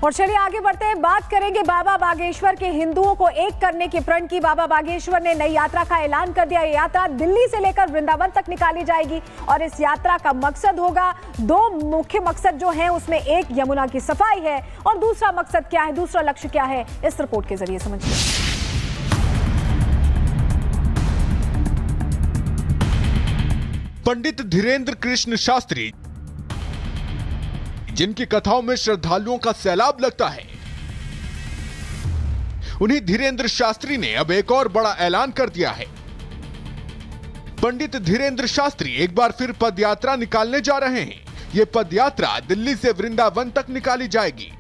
और चलिए आगे बढ़ते हैं, बात करेंगे बाबा बागेश्वर के हिंदुओं को एक करने के प्रण की। बाबा बागेश्वर ने नई यात्रा का ऐलान कर दिया। ये यात्रा दिल्ली से लेकर वृंदावन तक निकाली जाएगी और इस यात्रा का मकसद होगा, दो मुख्य मकसद जो हैं उसमें एक यमुना की सफाई है और दूसरा मकसद क्या है, दूसरा लक्ष्य क्या है, इस रिपोर्ट के जरिए समझिए। पंडित धीरेन्द्र कृष्ण शास्त्री, जिनकी कथाओं में श्रद्धालुओं का सैलाब लगता है, उन्हीं धीरेन्द्र शास्त्री ने अब एक और बड़ा ऐलान कर दिया है। पंडित धीरेन्द्र शास्त्री एक बार फिर पदयात्रा निकालने जा रहे हैं। ये पदयात्रा दिल्ली से वृंदावन तक निकाली जाएगी,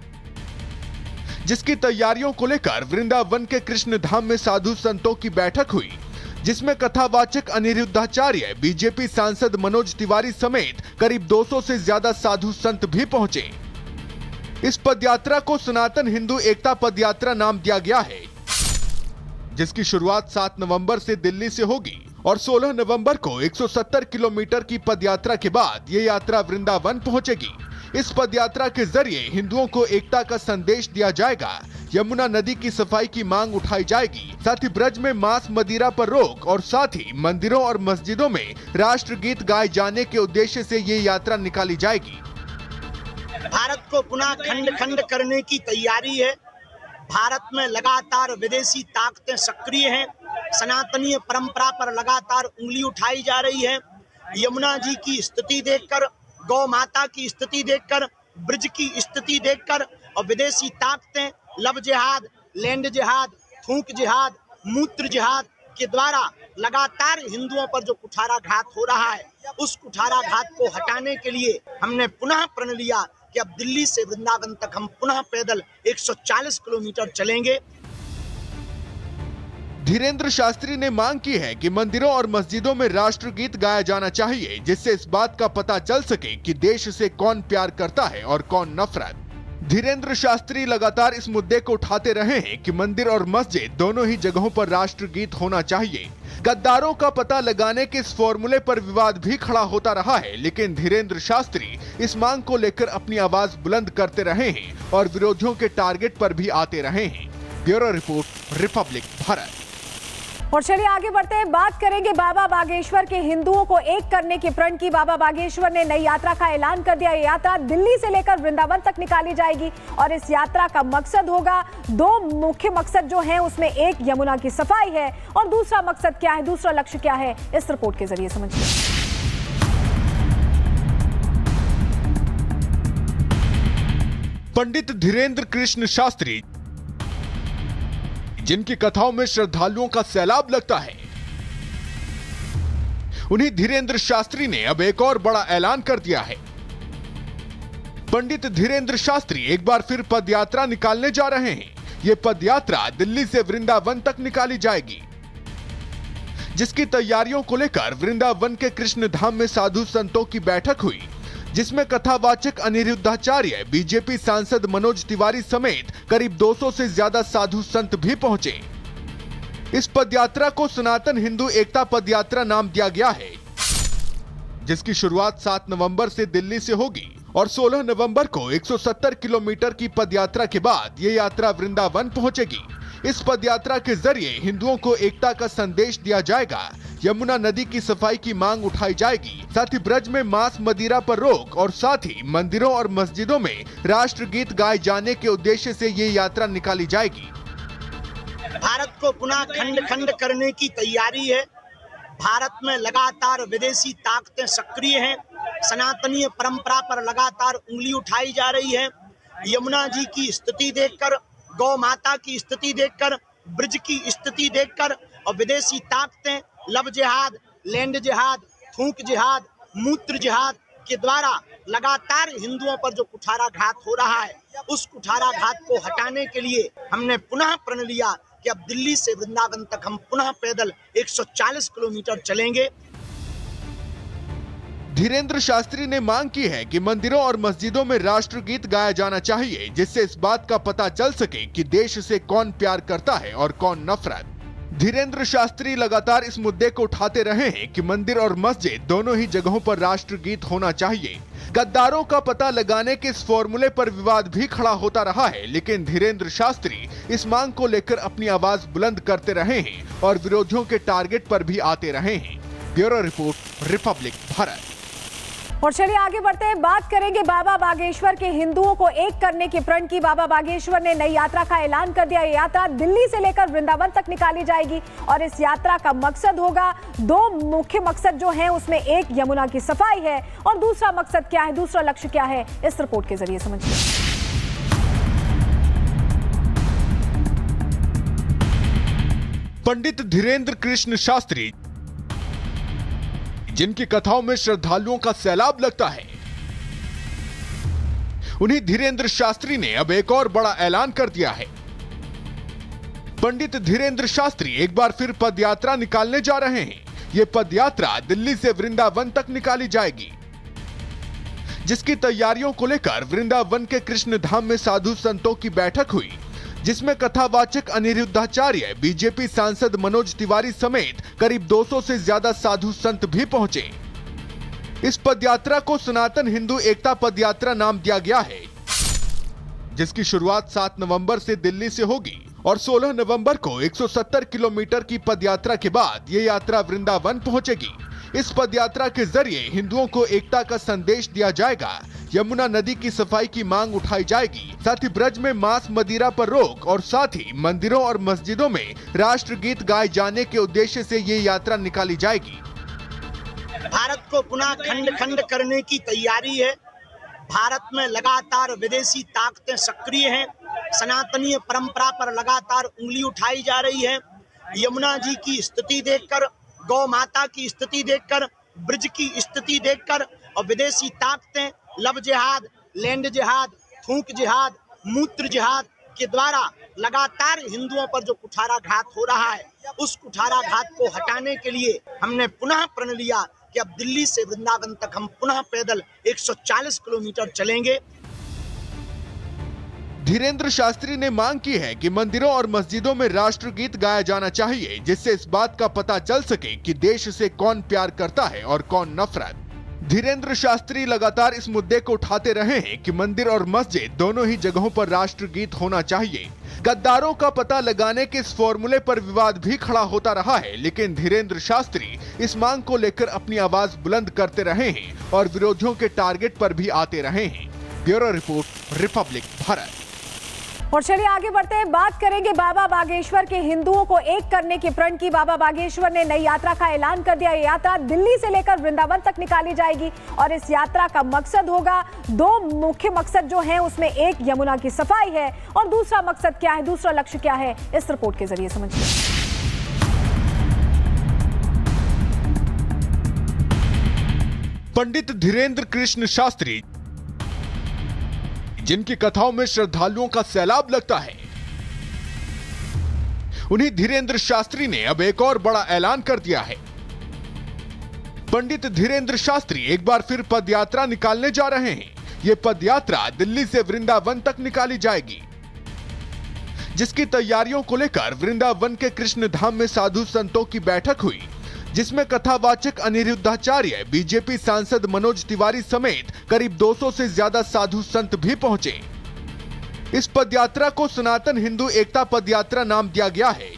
जिसकी तैयारियों को लेकर वृंदावन के कृष्ण धाम में साधु संतों की बैठक हुई, जिसमें कथावाचक अनिरुद्धाचार्य, बीजेपी सांसद मनोज तिवारी समेत करीब 200 से ज्यादा साधु संत भी पहुंचे। इस पदयात्रा को सनातन हिंदू एकता पदयात्रा नाम दिया गया है, जिसकी शुरुआत 7 नवंबर से दिल्ली से होगी और 16 नवंबर को 170 किलोमीटर की पदयात्रा के बाद ये यात्रा वृंदावन पहुंचेगी। इस पदयात्रा के जरिए हिंदुओं को एकता का संदेश दिया जाएगा, यमुना नदी की सफाई की मांग उठाई जाएगी, साथ ही ब्रज में मांस मदिरा पर रोक और साथ ही मंदिरों और मस्जिदों में राष्ट्रगीत गाए जाने के उद्देश्य से ये यात्रा निकाली जाएगी। भारत को पुनः खंड खंड करने की तैयारी है। भारत में लगातार विदेशी ताकतें सक्रिय हैं। सनातनीय परंपरा पर लगातार उंगली उठाई जा रही है। यमुना जी की स्थिति देखकर, गौ माता की स्थिति देखकर, ब्रज की स्थिति देखकर और विदेशी ताकतें लव जिहाद, लैंड जिहाद, थूक जिहाद, मूत्र जिहाद के द्वारा लगातार हिंदुओं पर जो कुठाराघात हो रहा है, उस कुठाराघात को हटाने के लिए हमने पुनः प्रण लिया कि अब दिल्ली से वृंदावन तक हम पुनः पैदल 140 किलोमीटर चलेंगे। धीरेन्द्र शास्त्री ने मांग की है कि मंदिरों और मस्जिदों में राष्ट्रगीत गाया जाना चाहिए, जिससे इस बात का पता चल सके कि देश से कौन प्यार करता है और कौन नफरत। धीरेन्द्र शास्त्री लगातार इस मुद्दे को उठाते रहे हैं कि मंदिर और मस्जिद दोनों ही जगहों पर राष्ट्रगीत होना चाहिए। गद्दारों का पता लगाने के इस फॉर्मूले पर विवाद भी खड़ा होता रहा है, लेकिन धीरेन्द्र शास्त्री इस मांग को लेकर अपनी आवाज बुलंद करते रहे हैं और विरोधियों के टारगेट पर भी आते रहे हैं। Bureau report, Republic Bharat. और चलिए आगे बढ़ते हैं, बात करेंगे बाबा बागेश्वर के हिंदुओं को एक करने के प्रण की। बाबा बागेश्वर ने नई यात्रा का ऐलान कर दिया। ये यात्रा दिल्ली से लेकर वृंदावन तक निकाली जाएगी और इस यात्रा का मकसद होगा, दो मुख्य मकसद जो हैं उसमें एक यमुना की सफाई है और दूसरा मकसद क्या है, दूसरा लक्ष्य क्या है, इस रिपोर्ट के जरिए समझिए। पंडित धीरेन्द्र कृष्ण शास्त्री, जिनकी कथाओं में श्रद्धालुओं का सैलाब लगता है, उन्हीं धीरेन्द्र शास्त्री ने अब एक और बड़ा ऐलान कर दिया है। पंडित धीरेन्द्र शास्त्री एक बार फिर पदयात्रा निकालने जा रहे हैं। ये पदयात्रा दिल्ली से वृंदावन तक निकाली जाएगी, जिसकी तैयारियों को लेकर वृंदावन के कृष्ण धाम में साधु संतों की बैठक हुई, जिसमें कथावाचक अनिरुद्धाचार्य, बीजेपी सांसद मनोज तिवारी समेत करीब 200 से ज्यादा साधु संत भी पहुंचे। इस पदयात्रा को सनातन हिंदू एकता पदयात्रा नाम दिया गया है, जिसकी शुरुआत 7 नवंबर से दिल्ली से होगी और 16 नवंबर को 170 किलोमीटर की पदयात्रा के बाद ये यात्रा वृंदावन पहुंचेगी। इस पदयात्रा के जरिए हिंदुओं को एकता का संदेश दिया जाएगा, यमुना नदी की सफाई की मांग उठाई जाएगी, साथ ही ब्रज में मांस मदिरा पर रोक और साथ ही मंदिरों और मस्जिदों में राष्ट्रगीत गाए जाने के उद्देश्य से ये यात्रा निकाली जाएगी। भारत को पुनः खंड खंड करने की तैयारी है। भारत में लगातार विदेशी ताकतें सक्रिय हैं। सनातनीय परंपरा पर लगातार उंगली उठाई जा रही है। यमुना जी की स्थिति देखकर, गौ माता की स्थिति देखकर, ब्रज की स्थिति देखकर और विदेशी ताकतें लव जिहाद, लैंड जिहाद, थूक जिहाद, मूत्र जिहाद के द्वारा लगातार हिंदुओं पर जो कुठाराघात हो रहा है, उस कुठाराघात को हटाने के लिए हमने पुनः प्रण लिया कि अब दिल्ली से वृंदावन तक हम पुनः पैदल 140 किलोमीटर चलेंगे। धीरेन्द्र शास्त्री ने मांग की है कि मंदिरों और मस्जिदों में राष्ट्रगीत गाया जाना चाहिए, जिससे इस बात का पता चल सके कि देश से कौन प्यार करता है और कौन नफरत। धीरेंद्र शास्त्री लगातार इस मुद्दे को उठाते रहे हैं कि मंदिर और मस्जिद दोनों ही जगहों पर राष्ट्रगीत होना चाहिए। गद्दारों का पता लगाने के इस फॉर्मूले पर विवाद भी खड़ा होता रहा है, लेकिन धीरेंद्र शास्त्री इस मांग को लेकर अपनी आवाज बुलंद करते रहे हैं और विरोधियों के टारगेट पर भी आते रहे हैं। Bureau report, Republic Bharat. और चलिए आगे बढ़ते हैं, बात करेंगे बाबा बागेश्वर के हिंदुओं को एक करने के प्रण की। बाबा बागेश्वर ने नई यात्रा का ऐलान कर दिया। ये यात्रा दिल्ली से लेकर वृंदावन तक निकाली जाएगी और इस यात्रा का मकसद होगा, दो मुख्य मकसद जो हैं उसमें एक यमुना की सफाई है और दूसरा मकसद क्या है, दूसरा लक्ष्य क्या है, इस रिपोर्ट के जरिए समझिए। पंडित धीरेंद्र कृष्ण शास्त्री, जिनकी कथाओं में श्रद्धालुओं का सैलाब लगता है, उन्हीं धीरेंद्र शास्त्री ने अब एक और बड़ा ऐलान कर दिया है। पंडित धीरेंद्र शास्त्री एक बार फिर पदयात्रा निकालने जा रहे हैं। ये पदयात्रा दिल्ली से वृंदावन तक निकाली जाएगी, जिसकी तैयारियों को लेकर वृंदावन के कृष्ण धाम में साधु संतों की बैठक हुई, जिसमें कथावाचक अनिरुद्धाचार्य, बीजेपी सांसद मनोज तिवारी समेत करीब 200 से ज्यादा साधु संत भी पहुंचे। इस पदयात्रा को सनातन हिंदू एकता पदयात्रा नाम दिया गया है, जिसकी शुरुआत 7 नवंबर से दिल्ली से होगी और 16 नवंबर को 170 किलोमीटर की पदयात्रा के बाद ये यात्रा वृंदावन पहुंचेगी। इस पदयात्रा के जरिए हिंदुओं को एकता का संदेश दिया जाएगा, यमुना नदी की सफाई की मांग उठाई जाएगी, साथ ही ब्रज में मांस मदिरा पर रोक और साथ ही मंदिरों और मस्जिदों में राष्ट्रगीत गाए जाने के उद्देश्य से ये यात्रा निकाली जाएगी। भारत को पुनः खंड खंड करने की तैयारी है। भारत में लगातार विदेशी ताकतें सक्रिय हैं। सनातनीय परंपरा पर लगातार उंगली उठाई जा रही है। यमुना जी की स्थिति देखकर, गौ माता की स्थिति देखकर, ब्रज की स्थिति देखकर और विदेशी ताकतें लव जिहाद, लैंड जिहाद, थूक जिहाद, मूत्र जिहाद के द्वारा लगातार हिंदुओं पर जो कुठाराघात हो रहा है, उस कुठाराघात को हटाने के लिए हमने पुनः प्रण लिया कि अब दिल्ली से वृंदावन तक हम पुनः पैदल 140 किलोमीटर चलेंगे। धीरेंद्र शास्त्री ने मांग की है कि मंदिरों और मस्जिदों में राष्ट्रगीत गाया जाना चाहिए, जिससे इस बात का पता चल सके कि देश से कौन प्यार करता है और कौन नफरत। धीरेंद्र शास्त्री लगातार इस मुद्दे को उठाते रहे हैं कि मंदिर और मस्जिद दोनों ही जगहों पर राष्ट्रगीत होना चाहिए। गद्दारों का पता लगाने के इस फॉर्मूले पर विवाद भी खड़ा होता रहा है, लेकिन धीरेंद्र शास्त्री इस मांग को लेकर अपनी आवाज बुलंद करते रहे हैं और विरोधियों के टारगेट पर भी आते रहे हैं। Bureau report, Republic Bharat. और चलिए आगे बढ़ते हैं, बात करेंगे बाबा बागेश्वर के हिंदुओं को एक करने के प्रण की। बाबा बागेश्वर ने नई यात्रा का ऐलान कर दिया। ये यात्रा दिल्ली से लेकर वृंदावन तक निकाली जाएगी और इस यात्रा का मकसद होगा, दो मुख्य मकसद जो हैं उसमें एक यमुना की सफाई है और दूसरा मकसद क्या है, दूसरा लक्ष्य क्या है, इस रिपोर्ट के जरिए समझिए। पंडित धीरेंद्र कृष्ण शास्त्री, जिनकी कथाओं में श्रद्धालुओं का सैलाब लगता है, उन्हीं धीरेंद्र शास्त्री ने अब एक और बड़ा ऐलान कर दिया है। पंडित धीरेंद्र शास्त्री एक बार फिर पदयात्रा निकालने जा रहे हैं। ये पदयात्रा दिल्ली से वृंदावन तक निकाली जाएगी, जिसकी तैयारियों को लेकर वृंदावन के कृष्ण धाम में साधु संतों की बैठक हुई, जिसमें कथावाचक अनिरुद्धाचार्य, बीजेपी सांसद मनोज तिवारी समेत करीब 200 से ज्यादा साधु संत भी पहुंचे। इस पदयात्रा को सनातन हिंदू एकता पदयात्रा नाम दिया गया है,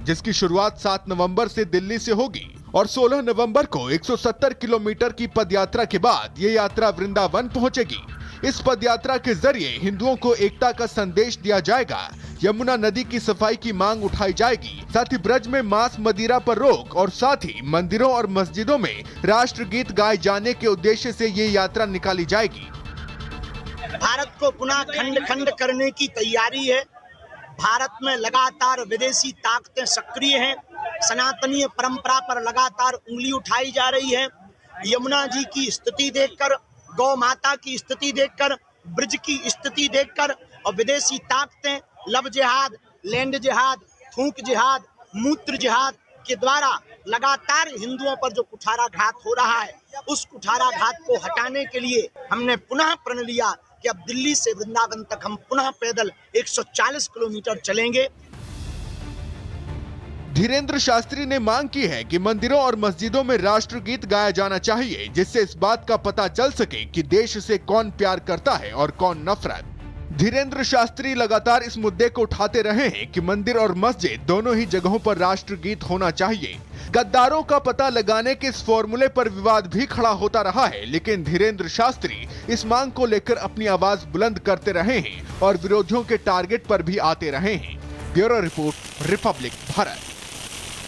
जिसकी शुरुआत 7 नवंबर से दिल्ली से होगी और 16 नवंबर को 170 किलोमीटर की पदयात्रा के बाद ये यात्रा वृंदावन पहुंचेगी। इस पदयात्रा के जरिए हिंदुओं को एकता का संदेश दिया जाएगा, यमुना नदी की सफाई की मांग उठाई जाएगी, साथ ही ब्रज में मांस मदिरा पर रोक और साथ ही मंदिरों और मस्जिदों में राष्ट्रगीत गाए जाने के उद्देश्य से ये यात्रा निकाली जाएगी। भारत को पुनः खंड खंड करने की तैयारी है। भारत में लगातार विदेशी ताकतें सक्रिय हैं। सनातनीय परंपरा पर लगातार उंगली उठाई जा रही है। यमुना जी की स्थिति देखकर, गौ माता की स्थिति देखकर, ब्रज की स्थिति देखकर और विदेशी ताकतें लव जिहाद, लैंड जिहाद, थूक जिहाद, मूत्र जिहाद के द्वारा लगातार हिंदुओं पर जो कुठाराघात हो रहा है, उस कुठाराघात को हटाने के लिए हमने पुनः प्रण लिया कि अब दिल्ली से वृंदावन तक हम पुनः पैदल 140 किलोमीटर चलेंगे। धीरेन्द्र शास्त्री ने मांग की है कि मंदिरों और मस्जिदों में राष्ट्रगीत गाया जाना चाहिए, जिससे इस बात का पता चल सके कि देश से कौन प्यार करता है और कौन नफरत। धीरेन्द्र शास्त्री लगातार इस मुद्दे को उठाते रहे हैं कि मंदिर और मस्जिद दोनों ही जगहों पर राष्ट्रगीत होना चाहिए। गद्दारों का पता लगाने के इस फॉर्मूले पर विवाद भी खड़ा होता रहा है, लेकिन धीरेन्द्र शास्त्री इस मांग को लेकर अपनी आवाज बुलंद करते रहे हैं और विरोधियों के टारगेट पर भी आते रहे हैं। Bureau report, Republic Bharat.